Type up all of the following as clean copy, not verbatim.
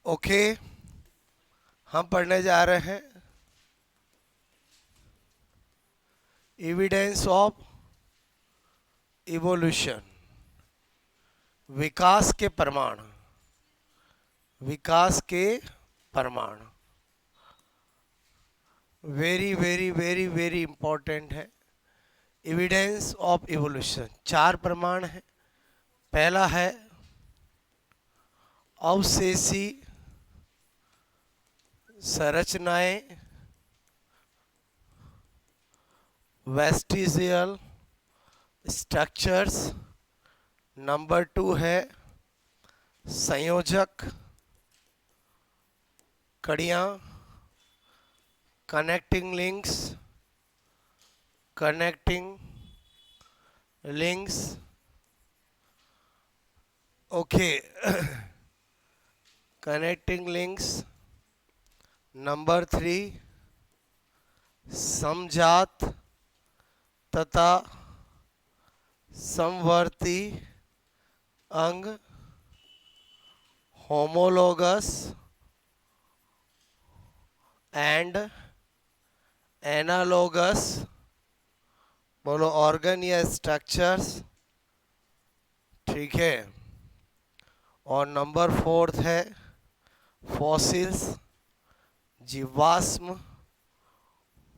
Okay, हम पढ़ने जा रहे हैं एविडेंस ऑफ इवोल्यूशन, विकास के प्रमाण। विकास के प्रमाण very very very very important है। एविडेंस ऑफ इवोल्यूशन, चार प्रमाण है। पहला है अवशेषी संरचनाएं, वेस्टिजियल स्ट्रक्चर्स। नंबर टू है संयोजक कड़ियाँ, connecting links. Connecting links, okay. Connecting links. Number three समजात तथा समवर्ती अंग, होमोलोगस एंड एनालोगस, बोलो ऑर्गन या स्ट्रक्चर्स, ठीक है। और नंबर फोर्थ है फॉसिल्स, जीवाश्म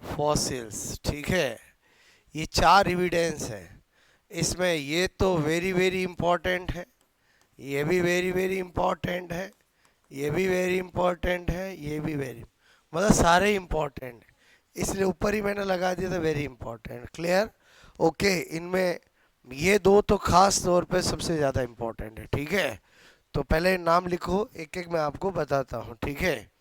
फॉसिल्स, ठीक है। ये चार एविडेंस है। इसमें ये तो वेरी वेरी इंपॉर्टेंट है, ये भी वेरी वेरी इंपॉर्टेंट है, ये भी वेरी इंपॉर्टेंट है, ये भी वेरी, मतलब सारे इंपॉर्टेंट है, इसलिए ऊपर ही मैंने लगा दिया था वेरी इंपॉर्टेंट। क्लियर? ओके। इनमें ये दो तो खास तौर पे सबसे ज़्यादा इंपॉर्टेंट है, ठीक है। तो पहले नाम लिखो, एक एक मैं आपको बताता हूँ, ठीक है।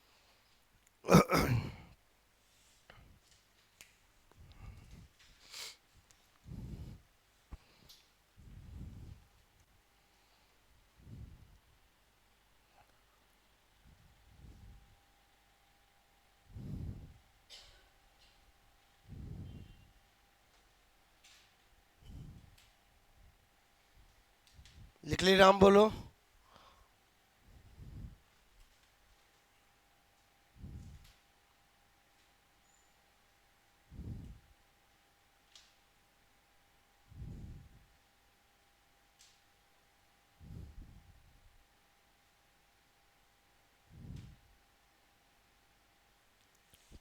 लिख ली? नाम बोलो।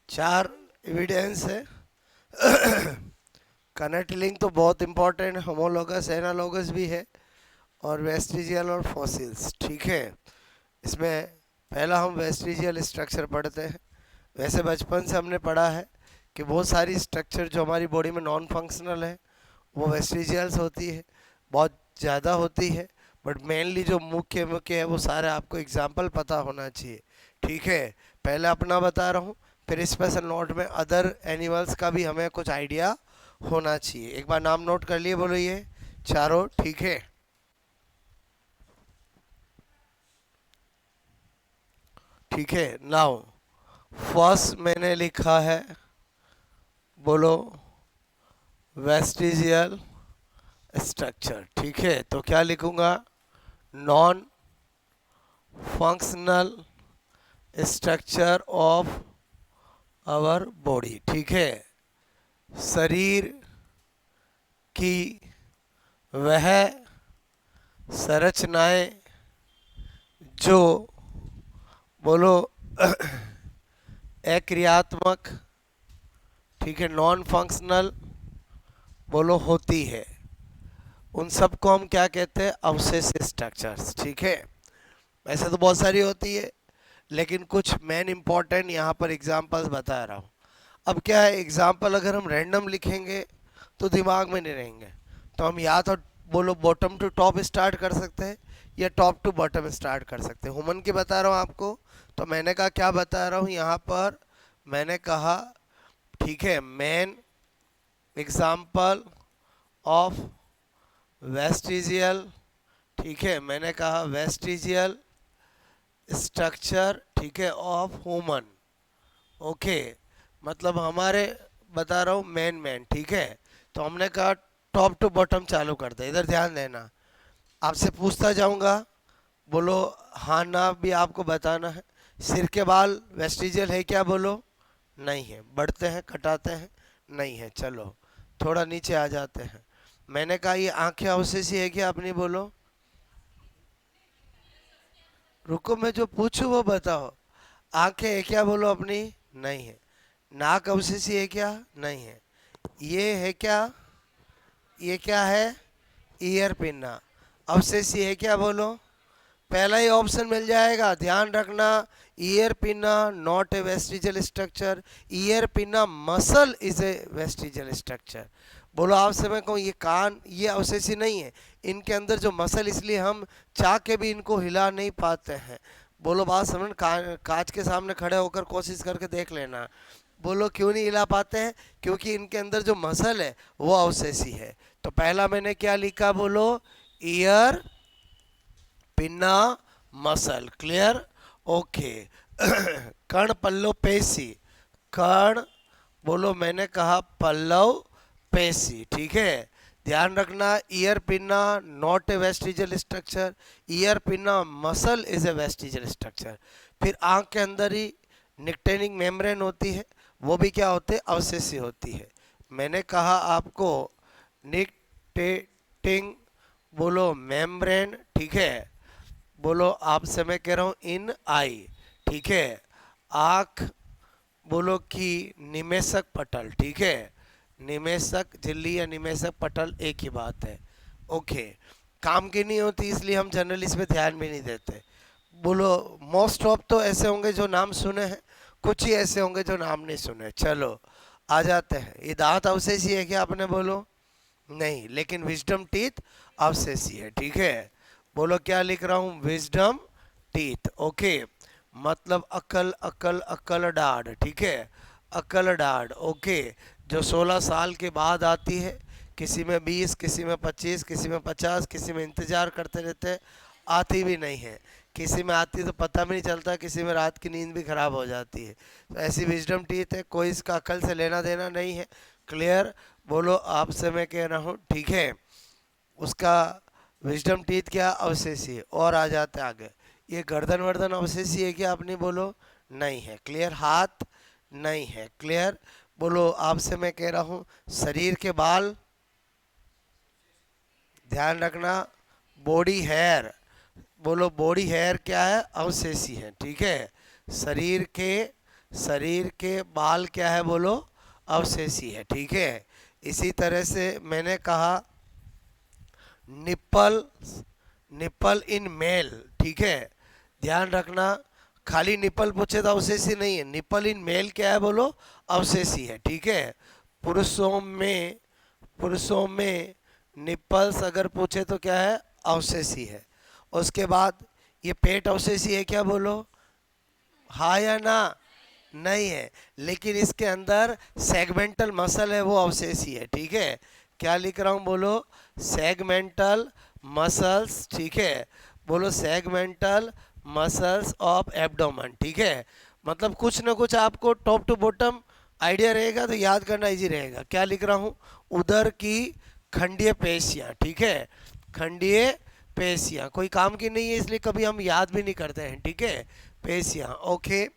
चार एविडेंस है। कनेक्ट लिंक तो बहुत इंपॉर्टेंट है, होमोलोगस एनालोगस भी है, और वेस्टिजियल और फॉसिल्स, ठीक है। इसमें पहला हम वेस्टिजियल स्ट्रक्चर पढ़ते हैं। वैसे बचपन से हमने पढ़ा है कि बहुत सारी स्ट्रक्चर जो हमारी बॉडी में नॉन फंक्शनल है वो वेस्टिजियल्स होती है, बहुत ज़्यादा होती है, बट मेनली जो मुख्य मुख्य है वो सारे आपको एग्जाम्पल पता होना चाहिए, ठीक है। पहले अपना बता रहा हूँ, फिर स्पेशल नोट में अदर एनिमल्स का भी हमें कुछ आइडिया होना चाहिए। एक बार नाम नोट कर लिए, बोलो ये चारों, ठीक है। ठीक है, नाउ फर्स्ट मैंने लिखा है, बोलो वेस्टिजियल स्ट्रक्चर, ठीक है। तो क्या लिखूंगा? Non functional structure of our body, ठीक है। शरीर की वह संरचनाएं जो, बोलो अक्रियात्मक, ठीक है, नॉन फंक्शनल, बोलो होती है, उन सब को हम क्या कहते हैं? अवशेष स्ट्रक्चर्स, ठीक है। वैसे तो बहुत सारी होती है, लेकिन कुछ मेन इंपॉर्टेंट यहाँ पर एग्जांपल्स बता रहा हूँ। अब क्या है, एग्जांपल अगर हम रैंडम लिखेंगे तो दिमाग में नहीं रहेंगे, तो हम या तो बोलो बॉटम टू टॉप स्टार्ट कर सकते हैं या टॉप टू बॉटम स्टार्ट कर सकते हैं। ह्यूमन की बता रहा हूँ आपको, तो मैंने कहा क्या बता रहा हूँ यहाँ पर, मैंने कहा, ठीक है, मेन एग्जाम्पल ऑफ वेस्टिजियल, ठीक है, मैंने कहा वेस्टिजियल स्ट्रक्चर, ठीक है, ऑफ ह्यूमन, ओके। मतलब हमारे बता रहा हूँ मेन, ठीक है। तो हमने कहा टॉप टू बॉटम चालू कर दे, इधर ध्यान देना, आपसे पूछता जाऊंगा, बोलो हाँ ना भी आपको बताना है। सिर के बाल वेस्टिजियल है क्या, बोलो नहीं है। बढ़ते हैं कटाते हैं, नहीं है। चलो थोड़ा नीचे आ जाते हैं। मैंने कहा ये आंखें अवशेषी है क्या, अपनी बोलो। रुको मैं जो पूछूं वो बताओ। आंखें है क्या, बोलो अपनी, नहीं है। नाक अवशेषी है क्या, नहीं है। ये है क्या, ये क्या है, ईयर पिन्ना अवशेषी है क्या, बोलो। पहला ही ऑप्शन मिल जाएगा, ध्यान रखना। Ear pinna not a vestigial structure, year pinna muscle is a vestigial structure. बोलो आपसे मैं कहूँ ये कान ये अवशेषी नहीं है, इनके अंदर जो मसल, इसलिए हम चाह के भी इनको हिला नहीं पाते हैं। बोलो बात समझ, कांच के सामने खड़े होकर कोशिश करके देख लेना। बोलो क्यों नहीं हिला पाते हैं, क्योंकि इनके अंदर जो मसल है वो अवशेषी है। तो पहला मैंने क्या लिखा, बोलो ear pinna muscle. Clear, okay. कर्ण पल्लव पेशी, कर्ण बोलो मैंने कहा पल्लव पेशी, ठीक है। ध्यान रखना, ear pinna not a vestigial structure, year pinna muscle is a vestigial structure. फिर आंख के अंदर ही निक्टेनिंग मेम्ब्रेन होती है, वो भी क्या होते हैं, अवशेषी होती है। मैंने कहा आपको निक्टेटिंग बोलो मेम्ब्रेन, ठीक है। बोलो आपसे मैं कह रहा हूँ इन आई, ठीक है। आँख बोलो कि निमेषक पटल, ठीक है। निमेषक झिल्ली या निमेषक पटल एक ही बात है, ओके। काम की नहीं होती इसलिए हम जनरली इस पर ध्यान भी नहीं देते। बोलो मोस्ट ऑफ तो ऐसे होंगे जो नाम सुने हैं, कुछ ही ऐसे होंगे जो नाम नहीं सुने। चलो आ जाते हैं। ये दांत अवशेषी है क्या, आपने बोलो नहीं, लेकिन विजडम टीथ अवशेषी है, ठीक है। बोलो क्या लिख रहा हूँ, विजडम टीथ, ओके। मतलब अकल अकल अकल डाढ़, ठीक है। अकल डाढ़, ओके। जो 16 साल के बाद आती है, किसी में 20, किसी में 25, किसी में 50, किसी में इंतज़ार करते रहते हैं, आती भी नहीं है। किसी में आती तो पता भी नहीं चलता, किसी में रात की नींद भी खराब हो जाती है। तो ऐसी विजडम टीथ है, कोई इसका अकल से लेना देना नहीं है। क्लियर, बोलो आपसे मैं कह रहा हूँ, ठीक है। उसका विजडम टीथ क्या अवशेषी है। और आ जाते हैं आगे। ये गर्दन वर्दन अवशेषी है क्या, आपने बोलो नहीं है। क्लियर, हाथ नहीं है। क्लियर, बोलो आपसे मैं कह रहा हूँ शरीर के बाल, ध्यान रखना। बॉडी हेयर, बोलो बॉडी हेयर क्या है, अवशेषी है, ठीक है। शरीर के बाल क्या है, बोलो अवशेषी है, ठीक है। इसी तरह से मैंने कहा निप्पल, निप्पल इन मेल, ठीक है। ध्यान रखना, खाली निप्पल पूछे तो अवशेषी नहीं है, निप्पल इन मेल क्या है, बोलो अवशेषी है, ठीक है। पुरुषों में निप्पल्स अगर पूछे तो क्या है, अवशेषी है। उसके बाद ये पेट अवशेषी है क्या, बोलो हाँ या ना, नहीं है। लेकिन इसके अंदर सेगमेंटल मसल है, वो अवशेषी है, ठीक है। क्या लिख रहा हूँ, बोलो सेगमेंटल मसल्स, ठीक है। बोलो सेगमेंटल मसल्स ऑफ एब्डोमेन, ठीक है। मतलब कुछ ना कुछ आपको टॉप टू बॉटम आइडिया रहेगा तो याद करना इजी रहेगा। क्या लिख रहा हूँ, उदर की खंडीय पेशियाँ, ठीक है। खंडीय पेशियाँ कोई काम की नहीं है, इसलिए कभी हम याद भी नहीं करते हैं, ठीक है। पेशियाँ, ओके।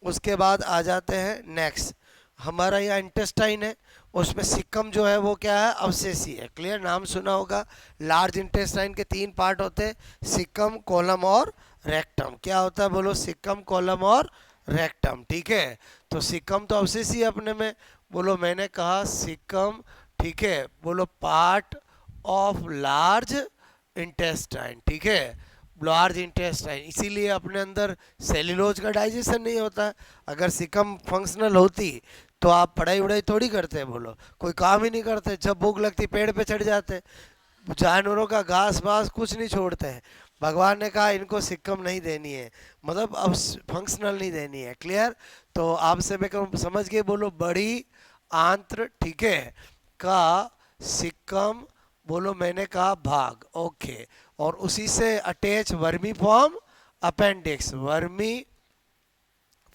उसके बाद आ जाते हैं नेक्स्ट। हमारा यहाँ इंटेस्टाइन है, उसमें सिक्कम जो है वो क्या है, अवशेषी है। क्लियर, नाम सुना होगा। लार्ज इंटेस्टाइन के 3 पार्ट होते हैं, सिक्कम, कोलम और रेक्टम। क्या होता है, बोलो सिक्कम, कोलम और रेक्टम, ठीक है। तो सिक्कम तो अवशेषी है अपने में, बोलो मैंने कहा सिक्कम, ठीक है। बोलो पार्ट ऑफ लार्ज इंटेस्टाइन, ठीक है। लार्ज इंटेस्टाइन, इसीलिए अपने अंदर सेल्यूलोज का डाइजेशन नहीं होता है। अगर सिकम फंक्शनल होती तो आप पढ़ाई वढ़ाई थोड़ी करते हैं, बोलो कोई काम ही नहीं करते। जब भूख लगती पेड़ पे चढ़ जाते, जानवरों का घास बास कुछ नहीं छोड़ते हैं। भगवान ने कहा इनको सिक्कम नहीं देनी है, मतलब अब फंक्शनल नहीं देनी है। क्लियर, तो आपसे मैं कहूँ समझ के बोलो बड़ी आंत्र, ठीक है, का सिक्कम, बोलो मैंने कहा भाग, ओके। और उसी से attach vermi form appendix, vermi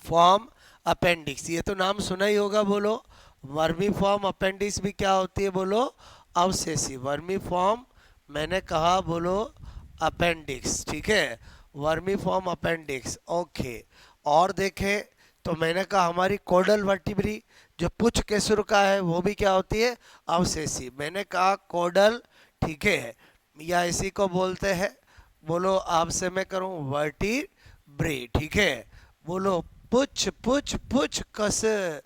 form appendix, ये तो नाम सुना ही होगा, बोलो वर्मी फॉर्म अपेंडिक्स भी क्या होती है, बोलो अवशेषी। वर्मी फॉर्म मैंने कहा, बोलो अपेंडिक्स, ठीक है। Vermiform appendix, okay. और देखें तो मैंने कहा हमारी कोडल वर्टिब्री जो पुच्छ के सुर का है वो भी क्या होती है, अवशेषी। मैंने कहा कोडल, ठीक है, या इसी को बोलते हैं, बोलो आपसे मैं करूं वर्टिब्री, ठीक है। बोलो पुच्छ पुच्छ पुच्छ कसे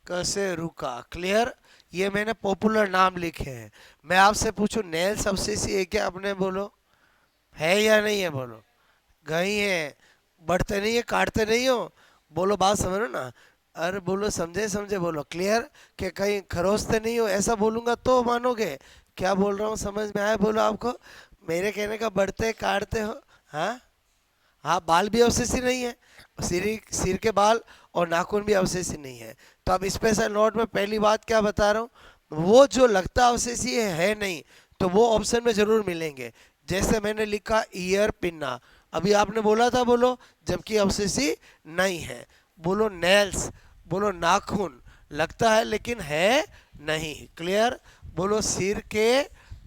कसे रुका, क्लियर। ये मैंने पॉपुलर नाम लिखे हैं। मैं आपसे पूछूं नेल्स अवशेषी है क्या, आपने बोलो है या नहीं है, बोलो। गई है, बढ़ते नहीं है, काटते नहीं हो, बोलो बात समझो ना। अरे बोलो समझे समझे, बोलो क्लियर, कि कहीं खरोचते नहीं हो, ऐसा बोलूंगा तो मानोगे। क्या बोल रहा हूँ समझ में आया, बोलो आपको मेरे कहने का, बढ़ते काटते हो। हाँ हाँ, बाल भी अवशेषी नहीं है, सिर के बाल और नाखून भी अवशेषी नहीं है। तो अब स्पेशल नोट में पहली बात क्या बता रहा हूँ, वो जो लगता अवशेषी है नहीं, तो वो ऑप्शन में जरूर मिलेंगे। जैसे मैंने लिखा ईयर पिन्ना, अभी आपने बोला था बोलो, जबकि अवशेषी नहीं है। बोलो नेल्स, बोलो नाखून, लगता है लेकिन है नहीं, क्लियर। बोलो सिर के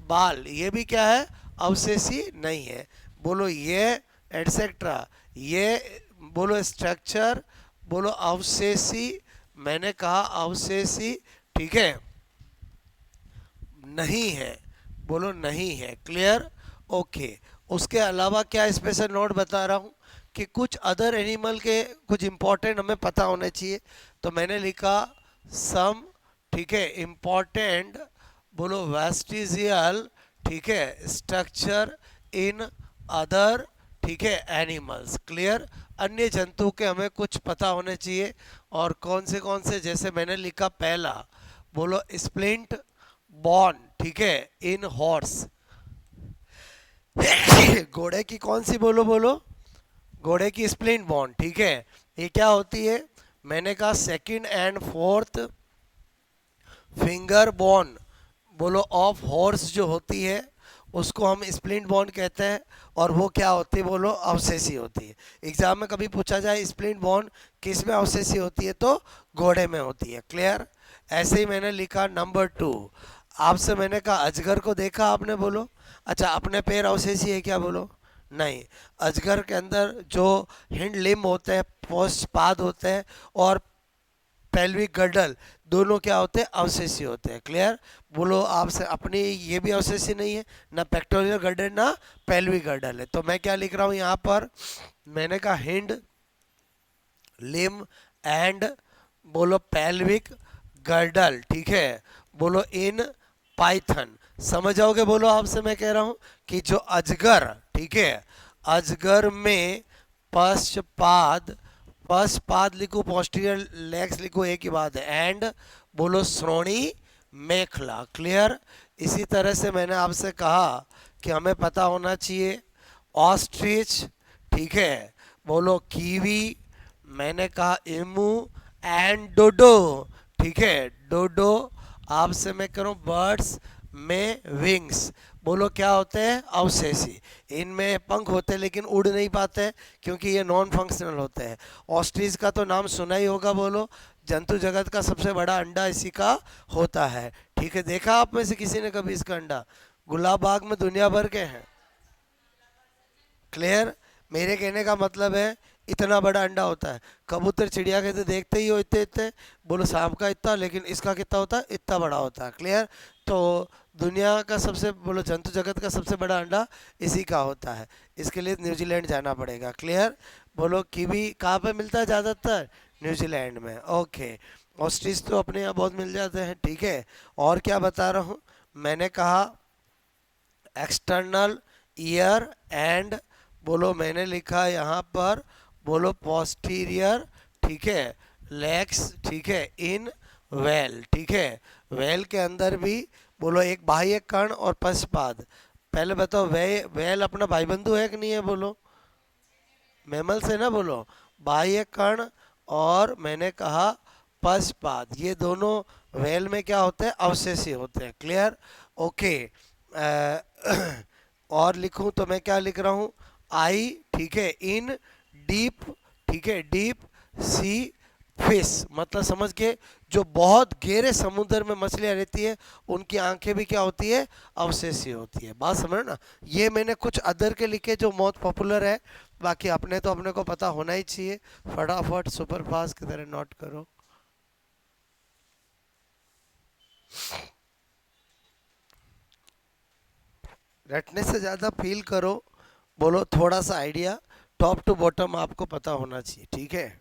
बाल, ये भी क्या है, अवशेषी नहीं है। बोलो ये एटसेट्रा, ये बोलो स्ट्रक्चर, बोलो अवशेषी, मैंने कहा अवशेषी, ठीक है, नहीं है, बोलो नहीं है, क्लियर, ओके। उसके अलावा क्या स्पेशल नोट बता रहा हूँ कि कुछ अदर एनिमल के कुछ इंपॉर्टेंट हमें पता होने चाहिए। तो मैंने लिखा सम, ठीक है, इम्पॉर्टेंट, बोलो वेस्टिजियल, ठीक है, स्ट्रक्चर इन अदर, ठीक है, एनिमल्स, क्लियर। अन्य जंतु के हमें कुछ पता होने चाहिए। और कौन से, जैसे मैंने लिखा पहला, बोलो स्प्लिंट बॉन, ठीक है, इन हॉर्स। घोड़े की कौन सी, बोलो बोलो, घोड़े की स्प्लिंट बॉन, ठीक है। ये क्या होती है, मैंने कहा second and fourth finger bone, बोलो ऑफ हॉर्स जो होती है उसको हम स्प्लिंट बोन कहते हैं। और वो क्या होती है, बोलो अवशेषी होती है। एग्जाम में कभी पूछा जाए स्प्लिंट बोन किस में अवशेषी होती है, तो घोड़े में होती है, क्लियर। ऐसे ही मैंने लिखा नंबर 2, आपसे मैंने कहा अजगर को देखा आपने, बोलो। अच्छा, अपने पैर अवशेषी है क्या, बोलो नहीं। अजगर के अंदर जो हिंड लिम्ब होते हैं, पोस्ट पाद होते हैं, और पेल्विक गर्डल, दोनों क्या होते हैं, अवशेषी होते हैं, क्लियर। बोलो आपसे अपनी ये भी अवशेषी नहीं है, ना पेक्टोरियल गर्डल ना पेल्विक गर्डल है। तो मैं क्या लिख रहा हूँ यहाँ पर, मैंने कहा हिंड लिम एंड, बोलो पेल्विक गर्डल, ठीक है, बोलो इन पाइथन। समझ जाओगे, बोलो आपसे मैं कह रहा हूँ कि जो अजगर, ठीक है, अजगर में पश्चपाद, पश्चपाद लिखो, पोस्टीरियर लेग्स लिखो, एक ही बात है, एंड बोलो श्रोणी मेखला, क्लियर। इसी तरह से मैंने आपसे कहा कि हमें पता होना चाहिए ऑस्ट्रिच, ठीक है, बोलो कीवी, मैंने कहा एमू एंड डोडो, ठीक है, डोडो। आपसे मैं करूं बर्ड्स में विंग्स, बोलो क्या होते हैं, अवशेषी। इनमें पंख होते हैं लेकिन उड़ नहीं पाते क्योंकि ये नॉन फंक्शनल होते हैं। ऑस्ट्रिच का तो नाम सुना ही होगा, बोलो जंतु जगत का सबसे बड़ा अंडा इसी का होता है, ठीक है। देखा आप में से किसी ने कभी इसका अंडा, गुलाब बाग में दुनिया भर के हैं, क्लियर। मेरे कहने का मतलब है इतना बड़ा अंडा होता है। कबूतर चिड़िया के तो देखते ही हो इतने इतने, बोलो सांप का इतना, लेकिन इसका कितना होता है, इतना बड़ा होता है, क्लियर। तो दुनिया का सबसे, बोलो जंतु जगत का सबसे बड़ा अंडा इसी का होता है। इसके लिए न्यूजीलैंड जाना पड़ेगा, क्लियर। बोलो कीवी कहाँ पे मिलता है ज़्यादातर, न्यूजीलैंड में, ओके। ऑस्ट्रिच तो अपने यहाँ बहुत मिल जाते हैं, ठीक है। और क्या बता रहा हूँ, मैंने कहा एक्सटर्नल ईयर एंड, बोलो मैंने लिखा यहाँ पर, बोलो पोस्टीरियर, ठीक है, लेग्स, ठीक है, इन वेल, ठीक है। वेल के अंदर भी बोलो एक बाह्य कर्ण और पश्चपाद। पहले बताओ वेल अपना भाई बंधु है कि नहीं है, बोलो मैमल से ना, बोलो बाह्य कर्ण और मैंने कहा पश्चपाद, ये दोनों वेल में क्या होते हैं, अवशेषी होते हैं, क्लियर, ओके। और लिखूं तो मैं क्या लिख रहा हूँ, आई, ठीक है, इन डीप, ठीक है, डीप सी फिश, मतलब समझ के जो बहुत गहरे समुद्र में मछलियाँ रहती है उनकी आंखें भी क्या होती है, अवशेषीय होती है। बात समझ ना। ये मैंने कुछ अदर के लिखे जो बहुत पॉपुलर है, बाकी अपने तो अपने को पता होना ही चाहिए। फटाफट सुपर फास्ट की तरह नोट करो। रटने से ज़्यादा फील करो, बोलो थोड़ा सा आइडिया, टॉप टू बॉटम आपको पता होना चाहिए, ठीक है।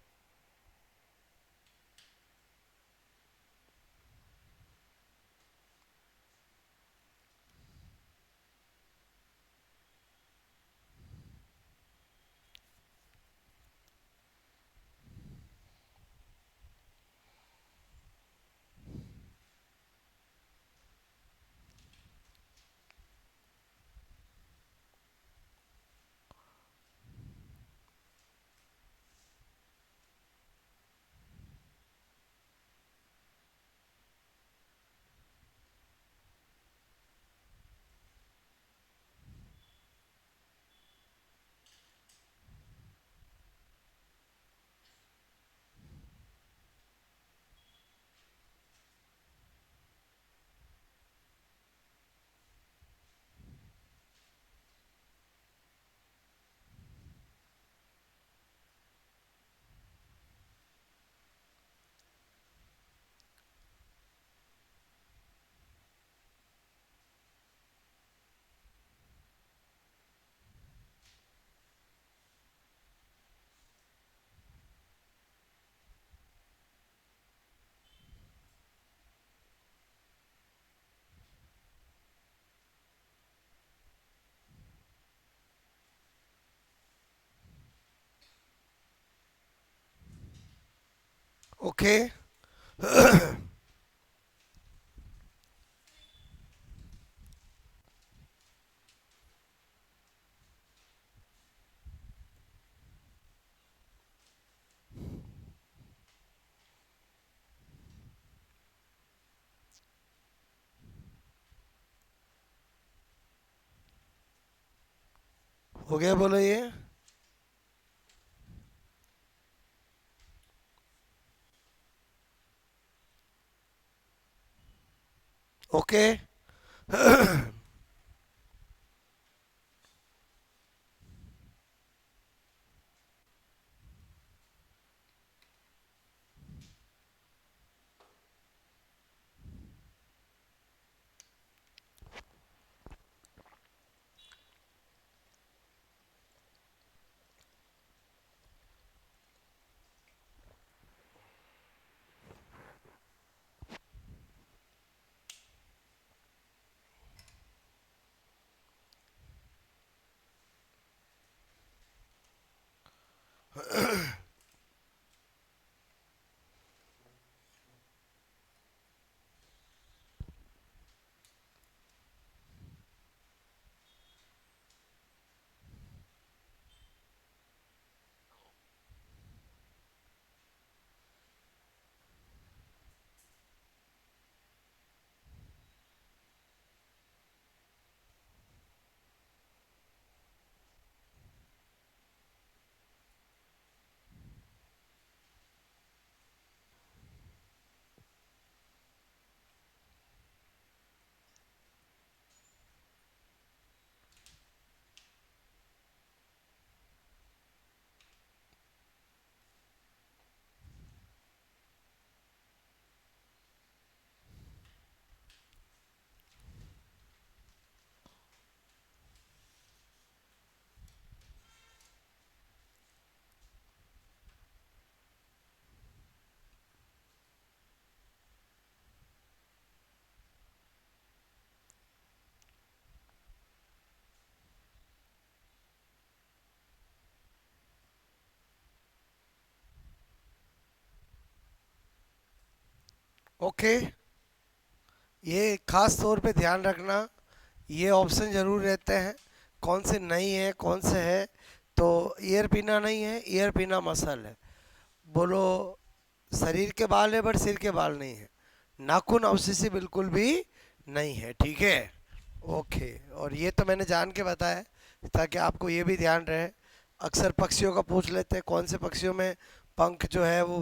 ओके। हो गया, बोलो ये। ओके। ओके। ये खास तौर पे ध्यान रखना, ये ऑप्शन जरूर रहते हैं, कौन से नहीं है कौन से है। तो ईयर पीना नहीं है, ईयर पीना मसल है। बोलो शरीर के बाल है बट सिर के बाल नहीं है। नाखून अवशिष्ट बिल्कुल भी नहीं है, ठीक है। ओके। और ये तो मैंने जान के बताया ताकि आपको ये भी ध्यान रहे। अक्सर पक्षियों का पूछ लेते हैं कौन से पक्षियों में पंख जो है वो,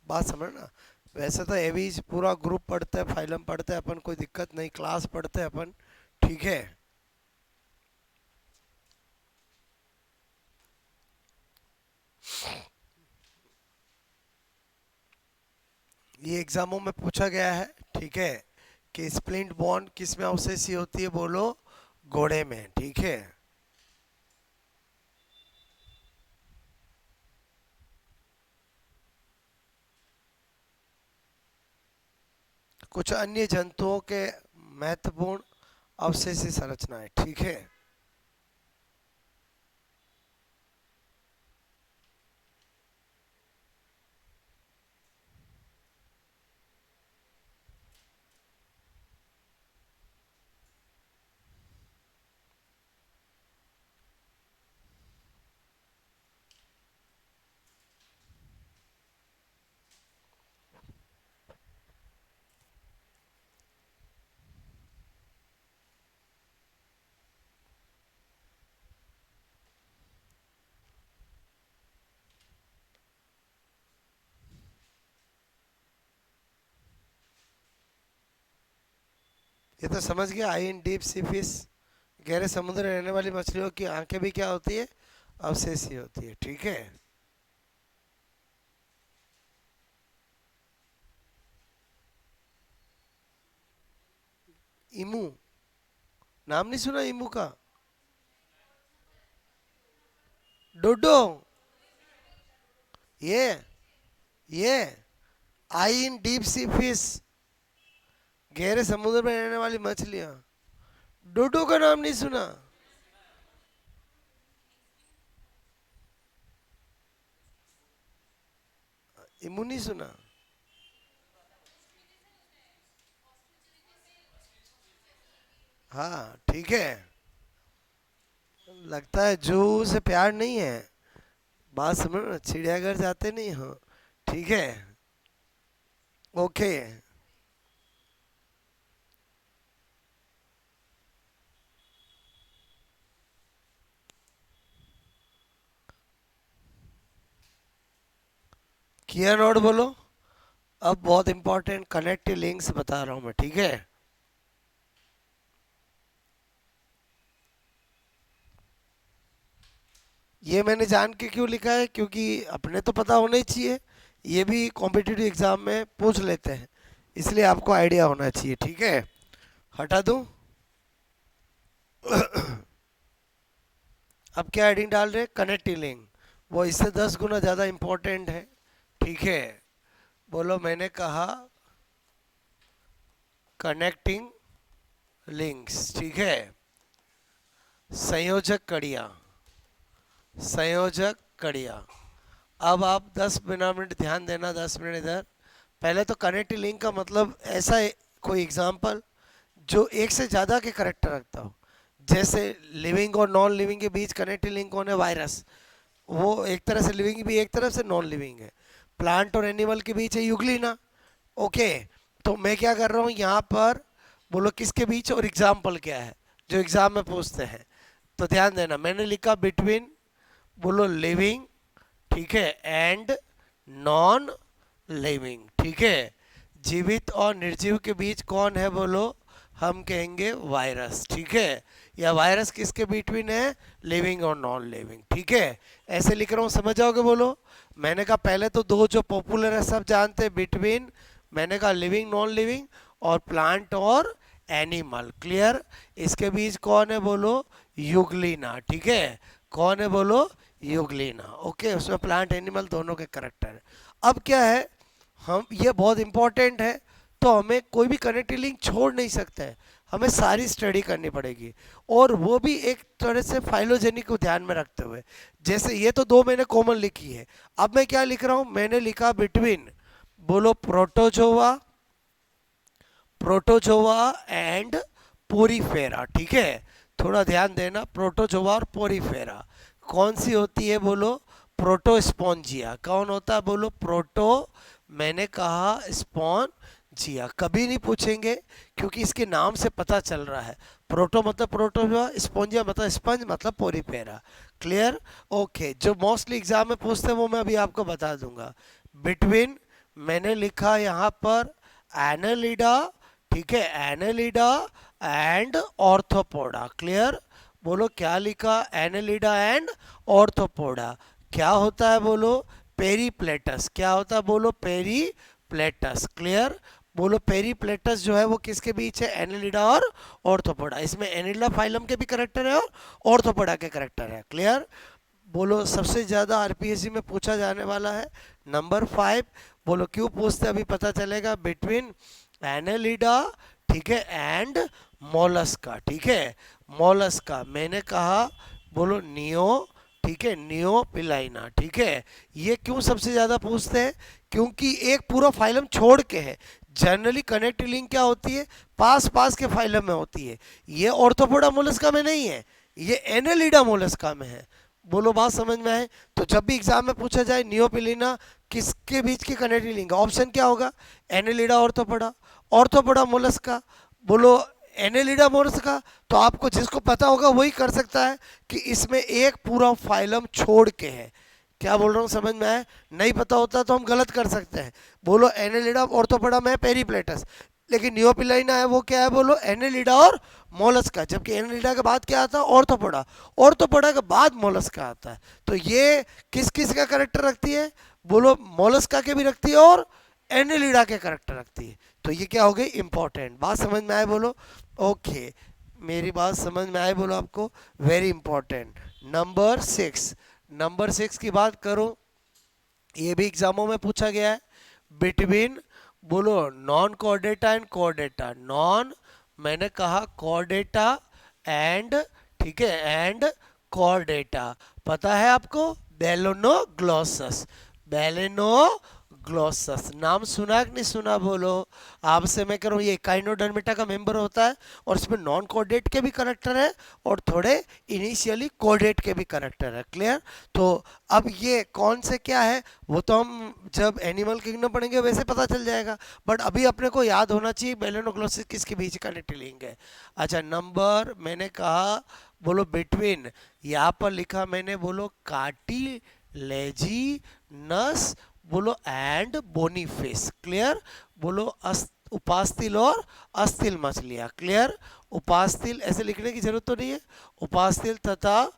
बात समझना, वैसे तो एवीज पूरा ग्रुप पढ़ते हैं, फाइलम पढ़ते हैं अपन, कोई दिक्कत नहीं, क्लास पढ़ते हैं अपन, ठीक है। ये एग्जामों में पूछा गया है, ठीक है, कि स्प्लिंट बॉन्ड किस में अवशेषी होती है, बोलो घोड़े में, ठीक है। कुछ अन्य जंतुओं के महत्वपूर्ण अवशेषी संरचनाएं, ठीक है। ये तो समझ गया, आई इन डीप सी फिश, गहरे समुद्र में रहने वाली मछलियों की आंखें भी क्या होती है, अवशेषी होती है, ठीक है। इमू, नाम नहीं सुना इमू का? डोडो, ये आई इन डीप सी फिश, गहरे समुद्र में रहने वाली मछलियां। डोडो का नाम नहीं सुना? इमू नहीं सुना? हाँ ठीक है, लगता है जू से प्यार नहीं है, बात समझ ना, चिड़ियाघर जाते नहीं हो, ठीक है। ओके, किया नोट बोलो। अब बहुत इंपॉर्टेंट कनेक्टिव लिंक्स बता रहा हूं मैं, ठीक है। ये मैंने जान के क्यों लिखा है, क्योंकि अपने तो पता होना ही चाहिए, ये भी कॉम्पिटिटिव एग्जाम में पूछ लेते हैं, इसलिए आपको आइडिया होना चाहिए, ठीक है। हटा दूं? अब क्या हेडिंग डाल रहे, कनेक्टिव लिंक, वो इससे 10 गुना ज़्यादा इंपॉर्टेंट है, ठीक है। बोलो, मैंने कहा कनेक्टिंग लिंक्स, ठीक है। संयोजक कड़ियाँ, संयोजक कड़ियाँ। अब आप 10 मिनट ध्यान देना, 10 मिनट इधर। पहले तो कनेक्टिव लिंक का मतलब ऐसा है, कोई एग्जाम्पल जो एक से ज़्यादा के करेक्टर रखता हो, जैसे लिविंग और नॉन लिविंग के बीच कनेक्टिव लिंक कौन है, वायरस, वो एक तरह से लिविंग भी एक तरफ से नॉन लिविंग है। प्लांट और एनिमल के बीच है यूग्लिना, ओके। तो मैं क्या कर रहा हूँ यहाँ पर, बोलो किसके बीच, और एग्जाम्पल क्या है जो एग्जाम में पूछते हैं। तो ध्यान देना, मैंने लिखा बिटवीन, बोलो लिविंग, ठीक है, एंड नॉन लिविंग, ठीक है। जीवित और निर्जीव के बीच कौन है, बोलो हम कहेंगे वायरस, ठीक है। या वायरस किसके बिटवीन है, लिविंग और नॉन लिविंग, ठीक है। ऐसे लिख रहा हूँ, समझ जाओगे बोलो। मैंने कहा पहले तो दो जो पॉपुलर है सब जानते हैं, बिटवीन, मैंने कहा लिविंग नॉन लिविंग, और प्लांट और एनिमल, क्लियर। इसके बीच कौन है, बोलो यूग्लिना, ठीक है। कौन है, बोलो यूग्लिना, ओके। उसमें प्लांट एनिमल दोनों के करेक्टर है। अब क्या है, हम ये बहुत इंपॉर्टेंट है, तो हमें कोई भी कनेक्टिव लिंक छोड़ नहीं सकते हैं, हमें सारी स्टडी करनी पड़ेगी, और वो भी एक तरह से फाइलोजेनिक को ध्यान में रखते हुए। जैसे ये तो दो मैंने कॉमन लिखी है, अब मैं क्या लिख रहा हूँ, मैंने लिखा बिटवीन, बोलो प्रोटोजोआ, प्रोटोजोआ एंड पोरीफेरा, ठीक है। थोड़ा ध्यान देना, प्रोटोजोआ और पोरीफेरा कौन सी होती है, बोलो प्रोटोस्पॉन्जिया। कौन होता है, बोलो प्रोटो, मैंने कहा स्पॉन्जिया। कभी नहीं पूछेंगे, क्योंकि इसके नाम से पता चल रहा है, प्रोटो मतलब प्रोटोजोआ, स्पॉन्जिया मतलब स्पंज मतलब पोरीफेरा, क्लियर, ओके। जो मोस्टली एग्जाम में पूछते हैं वो मैं अभी आपको बता दूंगा। बिटवीन, मैंने लिखा यहाँ पर एनालिडा, ठीक है, एनालिडा एंड ऑर्थोपोडा। क्लियर? बोलो क्या लिखा? Annelida and arthropoda. क्या होता है बोलो? पेरीप्लेटस। क्या होता है बोलो? पेरीप्लेटस। क्लियर? बोलो पेरीप्लेटस जो है वो किसके बीच है? एनालिडा और ऑर्थोपोडा। इसमें एनालिडा फाइलम के भी करेक्टर है और ऑर्थोपोडा के करेक्टर है। क्लियर? बोलो सबसे ज़्यादा आरपीएससी में पूछा जाने वाला है नंबर 5। बोलो क्यों पूछते अभी पता चलेगा। बिटवीन एनालिडा, ठीक है, एंड मोलस्का। ठीक है, मोलस्का मैंने कहा बोलो नियो, ठीक है, नियोपिलाइना। ठीक है, ये क्यों सबसे ज़्यादा पूछते हैं? क्योंकि एक पूरा फाइलम छोड़ के है। जनरली कनेक्टिव लिंक क्या होती है? पास पास के फाइलम में होती है। ये ऑर्थोपोडा मोलस्का में नहीं है, ये एनालिडा मोलस्का में है। बोलो बात समझ में आए? तो जब भी एग्जाम में पूछा जाए नियोपिलिना किसके बीच की कनेक्टिव लिंक, ऑप्शन क्या होगा? Annelida arthropoda, arthropoda Mollusca. बोलो एनालिडा मोलस्का। तो आपको जिसको पता होगा वही कर सकता है कि इसमें एक पूरा फाइलम छोड़ के है। क्या बोल रहा हूँ समझ में आए? नहीं पता होता तो हम गलत कर सकते हैं। बोलो एनालिडा ऑर्थोपोडा में पेरीप्लेटस, लेकिन नियोपिलाइना है वो क्या है? बोलो एनालिडा और मोलस्का। जबकि एनालिडा के बाद क्या आता है? ऑर्थोपोडा। ऑर्थोपोडा के बाद मोलस्का आता है। तो ये किस किस का करेक्टर रखती है? बोलो मोलस्का के भी रखती है और एनालिडा के करेक्टर रखती है। तो ये क्या हो गई? इंपॉर्टेंट। बात समझ में आए? बोलो ओके। मेरी बात समझ में आए? बोलो आपको वेरी इंपॉर्टेंट। नंबर 6, नंबर 6 की बात करूं, ये भी एग्जामों में पूछा गया है। बिटवीन, बोलो नॉन कोऑर्डेटा एंड कोऑर्डेटा। नॉन मैंने कहा कोऑर्डेटा एंड, ठीक है, एंड कोऑर्डेटा। पता है आपको? बेलोनोग्लोसस, बेलेनोग्लोसस नाम सुना कि नहीं सुना? बोलो। आपसे मैं कह रहा हूँ ये काइनोडर्मिटा का मेंबर होता है और इसमें नॉन कोऑर्डेट के भी करेक्टर है और थोड़े इनिशियली कोऑर्डेट के भी करेक्टर है। क्लियर? तो अब ये कौन से क्या है वो तो हम जब एनिमल किंगडम पढ़ेंगे वैसे पता चल जाएगा, बट अभी अपने को याद होना चाहिए बेलेनोग्लोसिस किसके बीच कनेक्टिव लिंक है। अच्छा, नंबर मैंने कहा बोलो बिटवीन, यहाँ पर लिखा मैंने बोलो कार्टिलेजिनस, बोलो एंड बोनीफिश। क्लियर? बोलो उपास्तिल और अस्थिल मछलियाँ। क्लियर? उपास्तिल ऐसे लिखने की जरूरत तो नहीं है, उपास्तिल तथा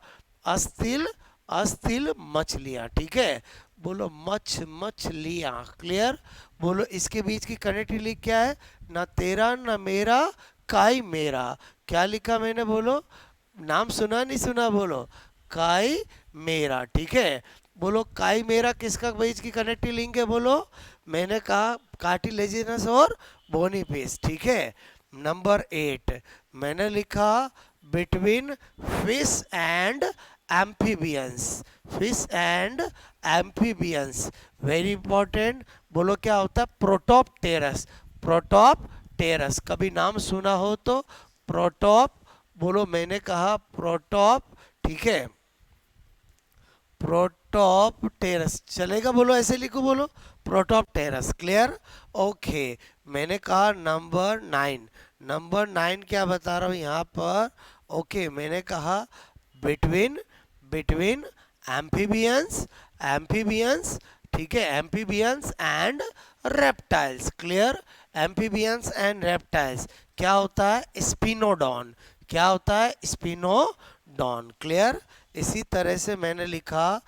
अस्थिल, अस्थिल मछलियाँ। ठीक है, बोलो मछलियाँ। क्लियर? बोलो इसके बीच की कनेक्टिव लिंक क्या है? ना तेरा ना मेरा, काई मेरा। क्या लिखा मैंने? बोलो नाम सुना नहीं सुना? बोलो काई मेरा। ठीक है, बोलो काई मेरा किसका बीच की कनेक्टिव लिंक है? बोलो मैंने कहा कार्टिलेजिनस और बोनी फिश। ठीक है, नंबर 8 मैंने लिखा between fish and amphibians, fish and amphibians. Very important. बोलो क्या होता है? Protopterus, Protopterus. कभी नाम सुना हो तो प्रोटोप, बोलो मैंने कहा प्रोटोप। ठीक है, प्रोटोप्टेरस चलेगा? बोलो ऐसे लिखो, बोलो प्रोटोप्टेरस। क्लियर? ओके, मैंने कहा नंबर 9, नंबर 9 क्या बता रहा हूँ यहाँ पर? ओके, मैंने कहा बिटवीन, बिटवीन एम्फीबियंस, एम्फीबियंस, ठीक है, amphibians and reptiles. Clear? Amphibians and reptiles क्या होता है? स्पिनोडॉन। क्या होता है? स्पिनोडॉन। क्लियर? इसी तरह से मैंने लिखा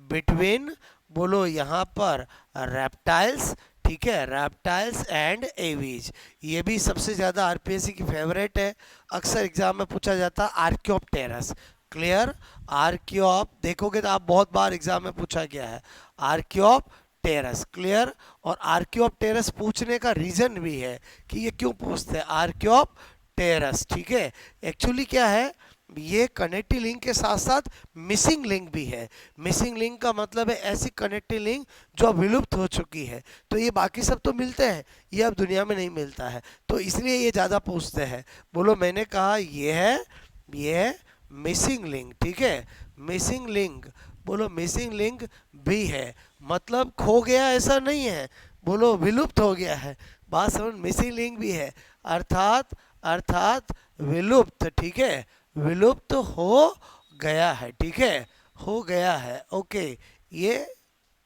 बिटवीन, बोलो यहाँ पर रेप्टाइल्स, ठीक है, रेप्टाइल्स एंड एवीज। ये भी सबसे ज़्यादा आरपीएससी की फेवरेट है, अक्सर एग्जाम में पूछा जाता है आर्कियोप्टेरस। क्लियर? आर्कियोप देखोगे तो आप बहुत बार एग्जाम में पूछा गया है आर्कियोप्टेरस। क्लियर? और आर्कियोप्टेरस पूछने का रीजन भी है कि ये क्यों पूछते हैं आर्कियोप्टेरस। ठीक है, एक्चुअली क्या है, ये कनेक्टिव लिंक के साथ साथ मिसिंग लिंक भी है। मिसिंग लिंक का मतलब है ऐसी कनेक्टिव लिंक जो अब विलुप्त हो चुकी है। तो ये बाकी सब तो मिलते हैं, ये अब दुनिया में नहीं मिलता है, तो इसलिए ये ज़्यादा पूछते हैं। बोलो मैंने कहा ये है मिसिंग लिंक। ठीक है, मिसिंग लिंक। बोलो मिसिंग लिंक भी है, मतलब खो गया ऐसा नहीं है, बोलो विलुप्त हो गया है। बात समझ? मिसिंग लिंक भी है, अर्थात, अर्थात विलुप्त। ठीक है, विलुप्त हो गया है। ठीक है, हो गया है। ओके, ये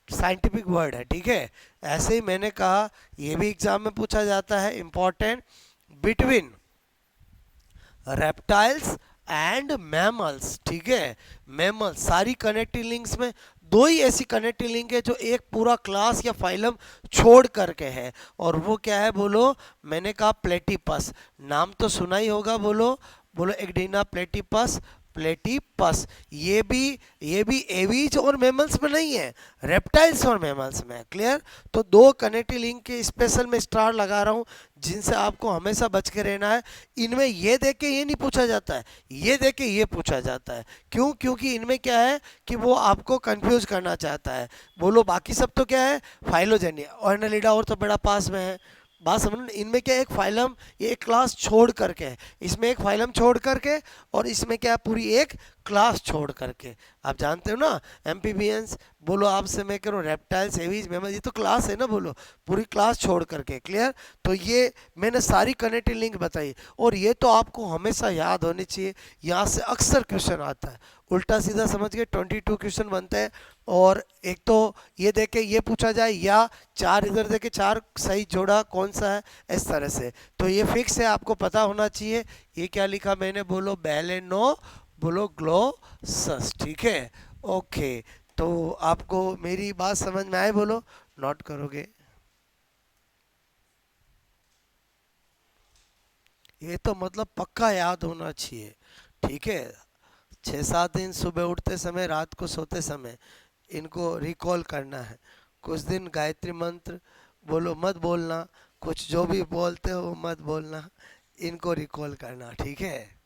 साइंटिफिक वर्ड है, ठीक है। ऐसे ही मैंने कहा, ये भी एग्जाम में पूछा जाता है, important, between reptiles and mammals, ठीक है। मैमल्स, सारी कनेक्टिंग लिंक्स में दो ही ऐसी कनेक्टिंग लिंक है जो एक पूरा क्लास या फाइलम छोड़ करके है, और वो क्या है बोलो? मैंने कहा प्लेटिपस, नाम तो सुना ही होगा, बोलो बोलो, एक्डिना प्लेटिपस, प्लेटिपस। ये भी एवीज और मैमल्स में नहीं है, रेप्टाइल्स और मैमल्स में है। क्लियर? तो दो कनेक्टिंग लिंक के स्पेशल में स्टार लगा रहा हूँ, जिनसे आपको हमेशा बच के रहना है। इनमें ये देख के ये नहीं पूछा जाता है, ये देख के ये पूछा जाता है। क्यों? क्योंकि इनमें क्या है कि वो आपको कंफ्यूज करना चाहता है। बोलो, बाकी सब तो क्या है? फाइलोजेनी और एनालिडा और तो बड़ा पास में है। बात समझ, इनमें क्या है, एक फाइलम, ये एक क्लास छोड़ करके है, इसमें एक फाइलम छोड़ करके, और इसमें क्या है, पूरी एक क्लास छोड़ करके। आप जानते हो ना, एम्फीबियंस, बोलो आपसे मैं कह रहा हूँ रेप्टाइल्स, एवीज, मैमल, ये तो क्लास है ना, बोलो पूरी क्लास छोड़ करके। क्लियर? तो ये मैंने सारी कनेक्टिंग लिंक बताई, और ये तो आपको हमेशा याद होनी चाहिए, यहाँ से अक्सर क्वेश्चन आता है। उल्टा सीधा समझ के 22 क्वेश्चन बनते हैं, और एक तो ये देख के ये पूछा जाए, या चार इधर देखे, चार सही जोड़ा कौन सा है, इस तरह से। तो ये फिक्स है, आपको पता होना चाहिए। ये क्या लिखा मैंने, बोलो बेलेनो, बोलो ग्लोसस, ठीक है। ओके, तो आपको मेरी बात समझ में आए, बोलो, नोट करोगे? ये तो मतलब पक्का याद होना चाहिए, ठीक है। 6-7 दिन सुबह उठते समय, रात को सोते समय इनको रिकॉल करना है। कुछ दिन गायत्री मंत्र बोलो, मत बोलना, कुछ जो भी बोलते हो मत बोलना, इनको रिकॉल करना, ठीक है।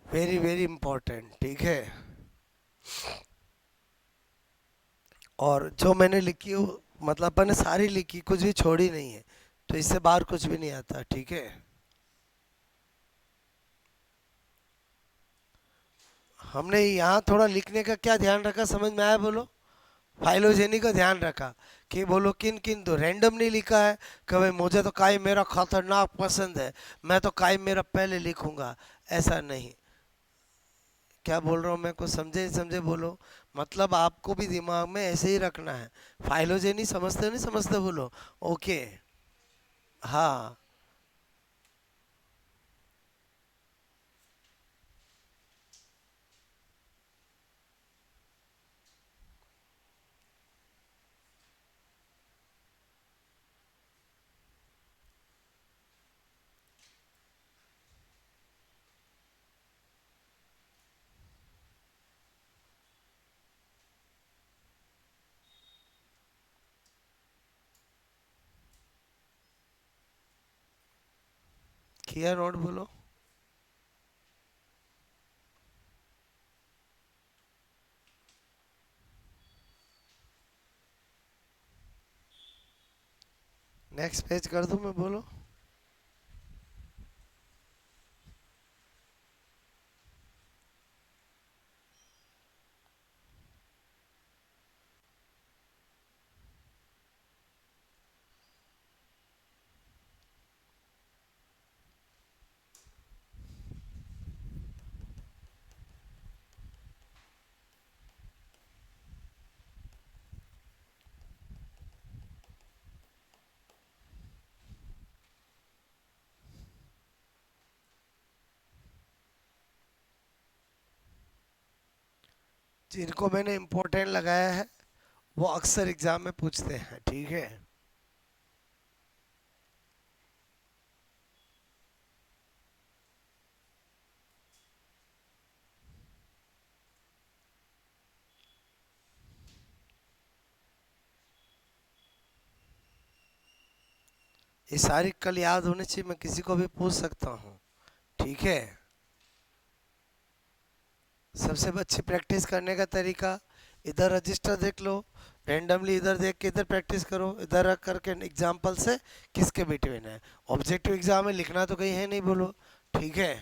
वेरी वेरी इंपॉर्टेंट, ठीक है। और जो मैंने लिखी हो, मतलब अपन ने सारी लिखी, कुछ भी छोड़ी नहीं है, तो इससे बाहर कुछ भी नहीं आता, ठीक है। हमने यहाँ थोड़ा लिखने का क्या ध्यान रखा, समझ में आया, बोलो? फाइलोजेनी का ध्यान रखा, कि बोलो किन किन, तो रैंडम नहीं लिखा है कि भाई मुझे तो काई मेरा खतरनाक पसंद है, मैं तो काई मेरा पहले लिखूंगा, ऐसा नहीं। क्या बोल रहा हूँ मैं, को समझे समझे, बोलो। मतलब आपको भी दिमाग में ऐसे ही रखना है। फाइलोजेनी समझते नहीं समझते, बोलो। ओके। हाँ। किया नोट, बोलो। नेक्स्ट पेज कर दूं मैं, बोलो? जिनको मैंने इम्पोर्टेंट लगाया है वो अक्सर एग्जाम में पूछते हैं, ठीक है। ये सारी कल याद होनी चाहिए, मैं किसी को भी पूछ सकता हूँ, ठीक है। सबसे अच्छी प्रैक्टिस करने का तरीका, इधर रजिस्टर देख लो, रेंडमली इधर देख के इधर प्रैक्टिस करो, इधर रख करके एग्जाम्पल से किसके बिटवीन है। ऑब्जेक्टिव एग्जाम में लिखना तो कहीं है नहीं, बोलो, ठीक है।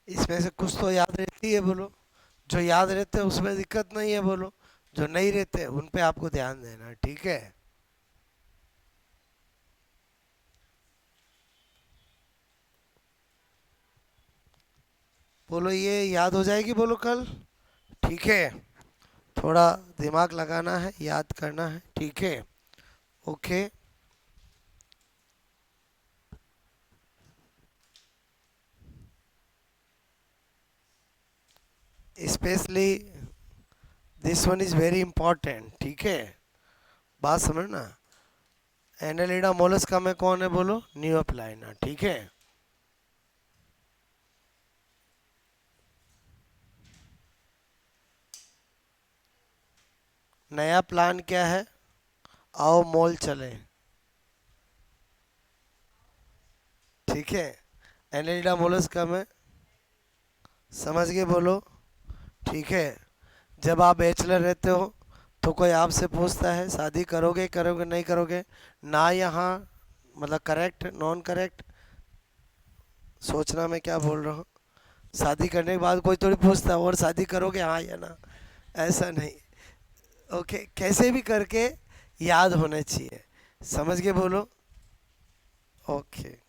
इसमें से कुछ तो याद रहती है, बोलो। जो याद रहते हैं उसमें दिक्कत नहीं है, बोलो। जो नहीं रहते उन पे आपको ध्यान देना है, ठीक है। बोलो ये याद हो जाएगी, बोलो कल, ठीक है। थोड़ा दिमाग लगाना है, याद करना है, ठीक है। Okay. Specially this one is very important, ठीक है। बात समझना। एनालिडा मोलस्का में कौन है, बोलो, न्यू अपलाइना, ठीक है। नया प्लान क्या है, आओ मॉल चले, ठीक है। एनालिडा मोलस्का में, समझ के बोलो, ठीक है। जब आप बैचलर रहते हो तो कोई आपसे पूछता है शादी करोगे करोगे नहीं करोगे, ना यहाँ, मतलब करेक्ट नॉन करेक्ट, सोचना मैं क्या बोल रहा हूँ। शादी करने के बाद कोई थोड़ी पूछता है और शादी करोगे हाँ या ना, ऐसा नहीं। ओके, कैसे भी करके याद होने चाहिए, समझ के बोलो। ओके।